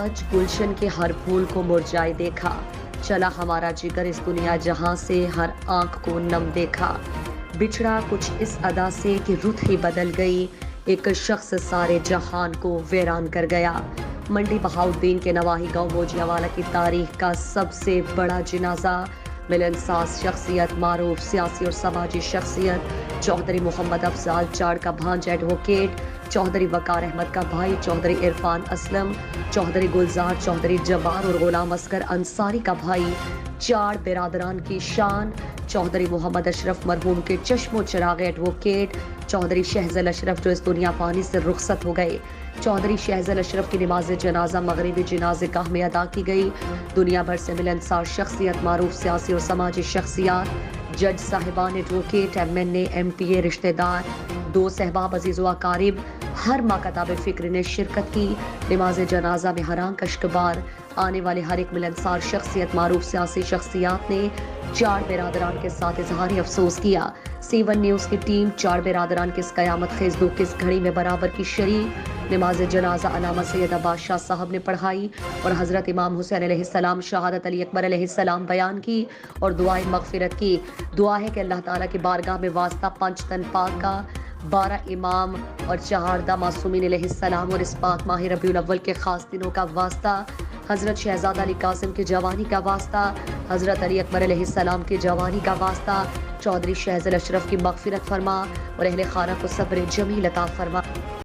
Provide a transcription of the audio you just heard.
آج گلشن کے ہر پھول کو مرجائے دیکھا، چلا ہمارا جگر اس دنیا جہاں سے ہر آنکھ کو نم دیکھا، بچھڑا کچھ اس ادا سے کہ رت ہی بدل گئی، ایک شخص سارے جہان کو ویران کر گیا۔ منڈی بہاؤالدین کے نواحی گاؤں موجیاں والا کی تاریخ کا سب سے بڑا جنازہ، ملنساز شخصیت، معروف سیاسی اور سماجی شخصیت چودھری محمد افضال چاڑ کا بھانجا ایڈوکیٹ، چودھری وقار احمد کا بھائی چودھری عرفان اسلم، چودھری گلزار چودھری جبار اور غلام اصغر انصاری کا بھائی، چاڑ برادران کی شان، چودھری محمد اشرف مرحوم کے چشم و چراغ ایڈوکیٹ، چودھری شہزل اشرف جو اس دنیا فانی سے رخصت ہو گئے۔ چودھری شہزل اشرف کی نماز جنازہ مغربی جنازہ گاہ میں ادا کی گئی۔ دنیا بھر سے ملنسار شخصیت، معروف سیاسی اور سماجی شخصیات، جج صاحبان، ایڈوکیٹ، MNA، MPA، رشتہ دار، دوست احباب، عزیز و اقارب، ہر مکاتب فکر نے شرکت کی۔ نماز جنازہ میں ہر آنکھ اشکبار، آنے والے ہر ایک ملنسار شخصیت، معروف سیاسی شخصیات نے چاڑ برادران کے ساتھ اظہار افسوس کیا۔ C1 نیوز کی ٹیم چاڑ برادران کی اس قیامت خیز دکھ کی اس گھڑی میں برابر کی شریک۔ نماز جنازہ علامہ سید عباس شاہ صاحب نے پڑھائی اور حضرت امام حسین علیہ السلام، شہادت علی اکبر علیہ السلام بیان کی اور دعائے مغفرت کی۔ دعا ہے کہ اللہ تعالیٰ کی بارگاہ میں واسطہ پنج تن پاک کا، 12 امام اور 14 معصومین علیہ السلام اور اس پاک ماہ ربیع الاول کے خاص دنوں کا واسطہ، حضرت شہزادہ علی قاسم کی جوانی کا واسطہ، حضرت علی اکبر علیہ السلام کی جوانی کا واسطہ، چودھری شہزل اشرف کی مغفرت فرما اور اہل خانہ کو صبر جمیل عطا فرما۔